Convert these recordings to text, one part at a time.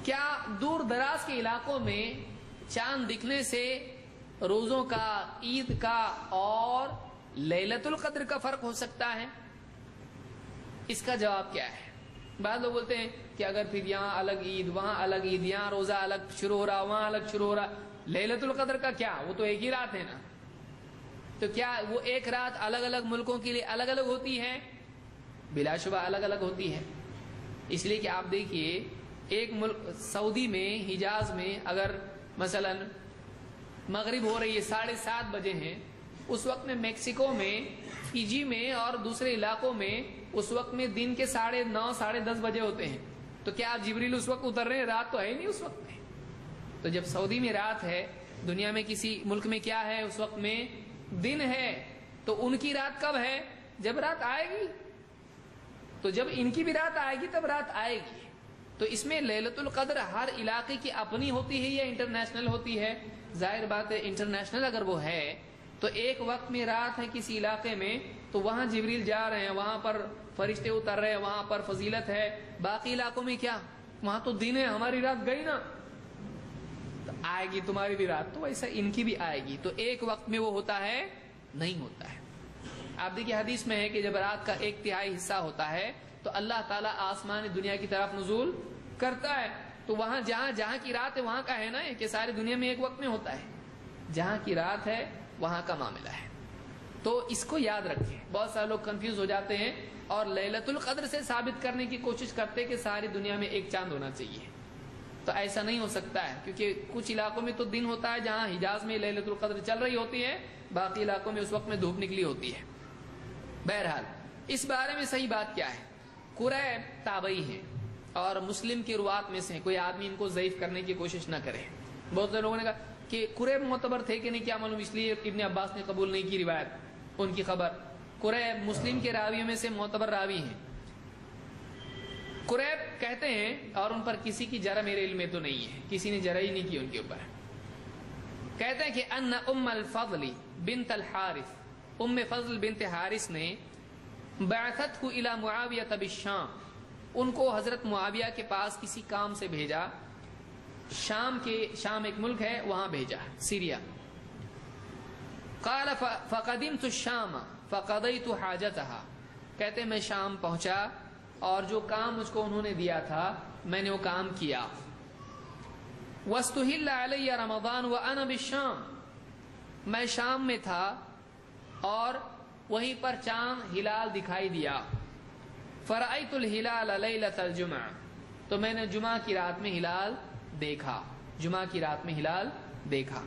کیا دور دراز کے علاقوں میں چاند دکھنے سے روزوں کا، عید کا اور لیلۃ القدر کا فرق ہو سکتا ہے؟ اس کا جواب کیا ہے؟ بعض لوگ بولتے ہیں کہ اگر پھر یہاں الگ عید، وہاں الگ عید، یہاں روزہ الگ شروع ہو رہا، وہاں الگ شروع ہو رہا، لیلۃ القدر کا کیا؟ وہ تو ایک ہی رات ہے نا، تو کیا وہ ایک رات الگ الگ ملکوں کے لیے الگ الگ ہوتی ہے؟ بلا شبہ الگ الگ ہوتی ہے، اس لیے کہ آپ دیکھیے ایک ملک سعودی میں، حجاز میں اگر مثلا مغرب ہو رہی ہے 7:30 بجے ہیں، اس وقت میں میکسیکو میں، فیجی میں اور دوسرے علاقوں میں اس وقت میں دن کے 9:30 10:30 بجے ہوتے ہیں، تو کیا آپ جبریل اس وقت اتر رہے ہیں؟ رات تو ہے نہیں اس وقت میں۔ تو جب سعودی میں رات ہے، دنیا میں کسی ملک میں کیا ہے اس وقت میں؟ دن ہے، تو ان کی رات کب ہے؟ جب رات آئے گی، تو جب ان کی بھی رات آئے گی تب رات آئے گی۔ تو اس میں لیلۃ القدر ہر علاقے کی اپنی ہوتی ہے یا انٹرنیشنل ہوتی ہے؟ ظاہر بات ہے انٹرنیشنل اگر وہ ہے تو ایک وقت میں رات ہے کسی علاقے میں، تو وہاں جبریل جا رہے ہیں، وہاں پر فرشتے اتر رہے ہیں، وہاں پر فضیلت ہے۔ باقی علاقوں میں کیا؟ وہاں تو دن ہے، ہماری رات گئی نا، تو آئے گی تمہاری بھی رات، تو ویسا ان کی بھی آئے گی، تو ایک وقت میں وہ ہوتا ہے؟ نہیں ہوتا ہے۔ آپ دیکھیے حدیث میں ہے کہ جب رات کا 1/3 حصہ ہوتا ہے تو اللہ تعالیٰ آسمان دنیا کی طرف نزول کرتا ہے، تو وہاں جہاں کی رات ہے وہاں کا ہے نا کہ ساری دنیا میں ایک وقت میں ہوتا ہے، جہاں کی رات ہے وہاں کا معاملہ ہے۔ تو اس کو یاد رکھیں، بہت سارے لوگ کنفیوز ہو جاتے ہیں اور لیلۃ القدر سے ثابت کرنے کی کوشش کرتے ہیں کہ ساری دنیا میں ایک چاند ہونا چاہیے، تو ایسا نہیں ہو سکتا ہے، کیونکہ کچھ علاقوں میں تو دن ہوتا ہے، جہاں حجاز میں لیلۃ القدر چل رہی ہوتی ہے، باقی علاقوں میں اس وقت میں دھوپ نکلی ہوتی ہے۔ بہرحال اس بارے میں صحیح بات کیا ہے؟ قریب تابعی ہیں اور مسلم کی روات میں سے، کوئی آدمی ان کو ضعیف کرنے کی کوشش نہ کرے۔ بہت سے لوگوں نے کہا کہ قریب معتبر تھے کہ نہیں، کیا معلوم، اس لیے ابن عباس نے قبول نہیں کی روایت، ان کی خبر۔ قریب مسلم کے راویوں میں سے معتبر راوی ہیں۔ قریب کہتے ہیں، اور ان پر کسی کی جرح میرے علم میں تو نہیں ہے، کسی نے جرح ہی نہیں کی ان کے اوپر، کہتے ہیں کہ ان ام الفضل بنت الحارث، ام فضل بنت حارث نے بعثته الى معاویہ بالشام، ان کو حضرت معاویہ کے پاس کسی کام سے بھیجا، شام ایک ملک ہے وہاں بھیجا، سیریا۔ قال فقدمت الشام فقضيت حاجتها، کہتے ہیں میں شام پہنچا اور جو کام مجھ کو انہوں نے دیا تھا میں نے وہ کام کیا۔ واستهل علي رمضان وانا بالشام، میں شام میں تھا اور وہیں پر چاند ہلال دکھائی دیا۔ فرأيت الهلال ليلة الجمعہ، تو میں نے جمعہ کی رات میں ہلال دیکھا، جمعہ کی رات میں ہلال دیکھا۔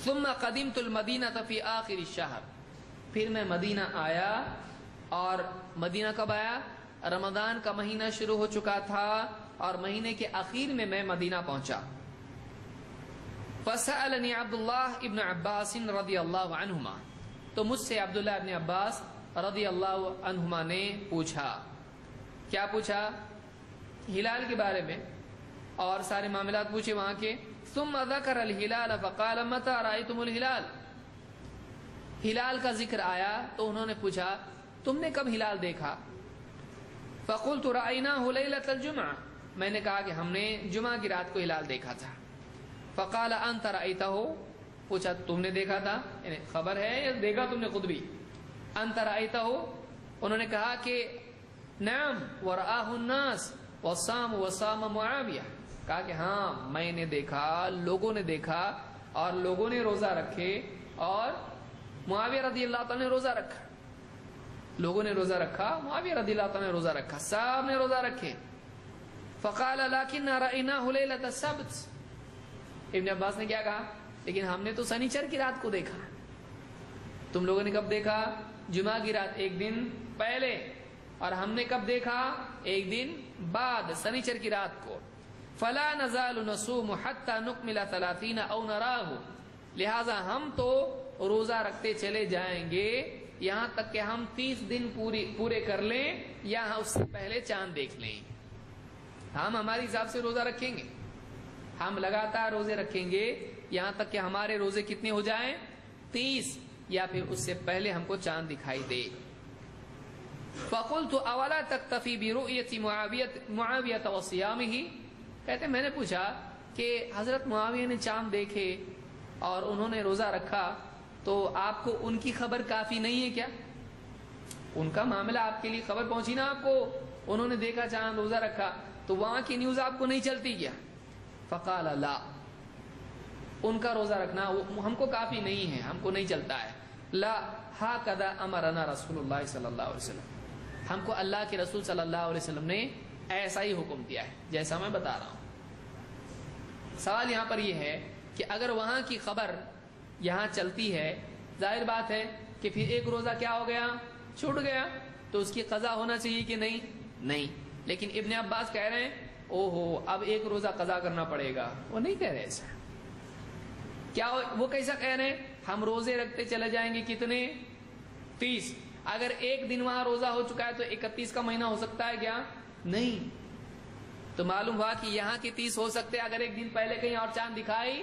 ثم قدمت المدینہ فی آخر الشہر، پھر میں مدینہ آیا، اور مدینہ کب آیا؟ رمضان کا مہینہ شروع ہو چکا تھا اور مہینے کے اخیر میں میں مدینہ پہنچا۔ فسألنی عبداللہ ابن عباس رضی اللہ عنہما، تو مجھ سے عبداللہ ابن عباس رضی اللہ عنہما نے پوچھا، کیا پوچھا؟ ہلال کے بارے میں اور سارے معاملات پوچھے وہاں کے۔ ثم ذکر الہلال فقال متى رأيتم الہلال، ہلال کا ذکر آیا تو انہوں نے پوچھا تم نے کب ہلال دیکھا؟ فقلت رأيناه ليلة الجمعہ، میں نے کہا کہ ہم نے جمعہ کی رات کو ہلال دیکھا تھا۔ فقال انت رأيته، پوچھا تم نے دیکھا تھا، یعنی خبر ہے یا دیکھا تم نے خود بھی؟ انت رأيته، انہوں نے کہا کہ نعم ورآه الناس وصام وصام معاویہ، کہا کہ ہاں میں نے دیکھا، لوگوں نے دیکھا اور لوگوں نے روزہ رکھے، اور معاویہ رضی اللہ تعالیٰ نے روزہ رکھا، لوگوں نے روزہ رکھا، معاویہ رضی اللہ تعالیٰ نے روزہ رکھا، سب نے روزہ رکھے۔ فقال لكن رأيناه ليلة السبت، ابن عباس نے کیا کہا؟ لیکن ہم نے تو سنیچر کی رات کو دیکھا، تم لوگوں نے کب دیکھا؟ جمعہ کی رات ایک دن پہلے، اور ہم نے کب دیکھا؟ ایک دن بعد، سنیچر کی رات کو۔ فلا نزال نصوم حتى نكمل 30 او نراه، لہذا ہم تو روزہ رکھتے چلے جائیں گے یہاں تک کہ ہم 30 دن پورے کر لیں یا اس سے پہلے چاند دیکھ لیں۔ ہم ہمارے حساب سے روزہ رکھیں گے، ہم لگاتار روزے رکھیں گے یہاں تک کہ ہمارے روزے کتنے ہو جائیں؟ 30، یا پھر اس سے پہلے ہم کو چاند دکھائی دے۔ فقلت اولا تکتفی برؤیت معاویہ وصیامہ، کہتے میں نے پوچھا کہ حضرت معاویہ نے چاند دیکھے اور انہوں نے روزہ رکھا تو آپ کو ان کی خبر کافی نہیں ہے کیا؟ ان کا معاملہ آپ کے لیے خبر پہنچی نا آپ کو، انہوں نے دیکھا چاند روزہ رکھا تو وہاں کی نیوز آپ کو نہیں چلتی کیا؟ فقال لا، ان کا روزہ رکھنا ہم کو کافی نہیں ہے، ہم کو نہیں چلتا ہے. لا ہاکذا امرنا رسول اللہ صلی اللہ علیہ وسلم، ہم کو اللہ کے رسول صلی اللہ علیہ وسلم نے ایسا ہی حکم دیا ہے جیسا میں بتا رہا ہوں. سوال یہاں پر یہ ہے کہ اگر وہاں کی خبر یہاں چلتی ہے، ظاہر بات ہے کہ پھر ایک روزہ کیا ہو گیا؟ چھوٹ گیا، تو اس کی قضا ہونا چاہیے کہ نہیں؟ نہیں. لیکن ابن عباس کہہ رہے ہیں او ہو اب ایک روزہ قضا کرنا پڑے گا. وہ نہیں کہہ رہے ایسا. کیا وہ کیسا کہہ رہے ہیں؟ ہم روزے رکھتے چلے جائیں گے کتنے؟ 30. اگر ایک دن وہاں روزہ ہو چکا ہے تو 31 کا مہینہ ہو سکتا ہے کیا؟ نہیں. تو معلوم ہوا کہ یہاں کی 30 ہو سکتے ہیں. اگر ایک دن پہلے کہیں اور چاند دکھائی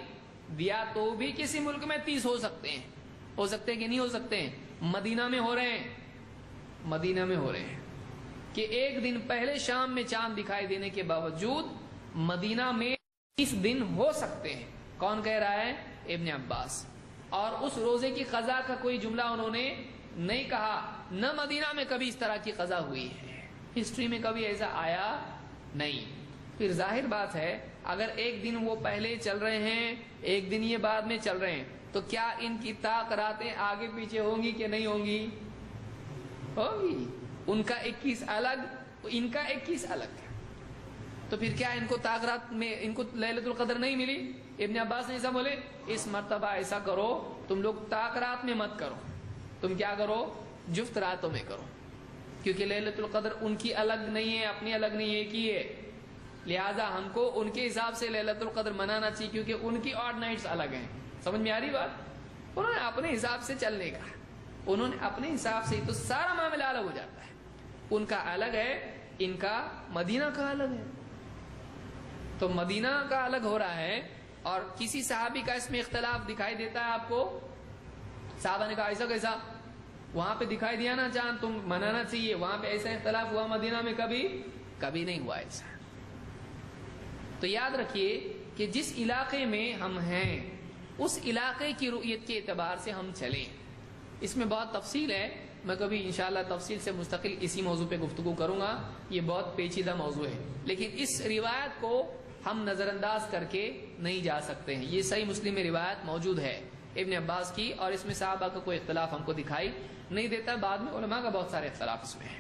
دیا تو بھی کسی ملک میں 30 ہو سکتے ہیں. ہو سکتے ہیں کہ نہیں ہو سکتے ہیں؟ مدینہ میں ہو رہے ہیں، مدینہ میں ہو رہے ہیں کہ ایک دن پہلے شام میں چاند دکھائی دینے کے باوجود مدینہ میں 30 دن ہو سکتے ہیں. کون کہہ رہا ہے؟ ابن عباس. اور اس روزے کی قضا کا کوئی جملہ انہوں نے نہیں کہا. نہ مدینہ میں کبھی اس طرح کی قضا ہوئی ہے، ہسٹری میں کبھی ایسا آیا نہیں. پھر ظاہر بات ہے اگر ایک دن وہ پہلے چل رہے ہیں ایک دن یہ بعد میں چل رہے ہیں تو کیا ان کی تاقراتیں آگے پیچھے ہوں گی کہ نہیں ہوں گی؟ ہوگی. ان کا 21 الگ، ان کا 21 الگ. تو پھر کیا ان کو تاقرات میں ان کو لیلۃ القدر نہیں ملی؟ ابن عباس نے ایسا بولے اس مرتبہ ایسا کرو تم لوگ تاقرات میں مت کرو، تم کیا کرو؟ جفت راتوں میں کرو، کیونکہ لیلۃ القدر ان کی الگ نہیں ہے، اپنی الگ نہیں ہے کی ہے. لہذا ہم کو ان کے حساب سے لیلۃ القدر منانا چاہیے کیونکہ ان کی آڈ نائٹس الگ ہیں. سمجھ میں آ رہی بات؟ انہوں نے اپنے حساب سے چلنے کا، انہوں نے اپنے حساب سے، تو سارا معاملہ الگ ہو جاتا ہے. ان کا الگ ہے، ان کا مدینہ کا الگ ہے. تو مدینہ کا الگ ہو رہا ہے اور کسی صحابی کا اس میں اختلاف دکھائی دیتا ہے آپ کو. صحابہ نے کہا ایسا کیسا؟ وہاں پہ دکھائی دیا نا چاند، تم منانا چاہیے. وہاں پہ ایسا اختلاف ہوا، مدینہ میں کبھی نہیں ہوا ایسا. تو یاد رکھیے کہ جس علاقے میں ہم ہیں اس علاقے کی رؤیت کے اعتبار سے ہم چلیں. اس میں بہت تفصیل ہے، میں کبھی انشاءاللہ تفصیل سے مستقل اسی موضوع پہ گفتگو کروں گا. یہ بہت پیچیدہ موضوع ہے، لیکن اس روایت کو ہم نظر انداز کر کے نہیں جا سکتے ہیں. یہ صحیح مسلم میں روایت موجود ہے ابن عباس کی، اور اس میں صحابہ کا کوئی اختلاف ہم کو دکھائی نہیں دیتا. بعد میں علماء کا بہت سارے اختلاف اس میں ہے.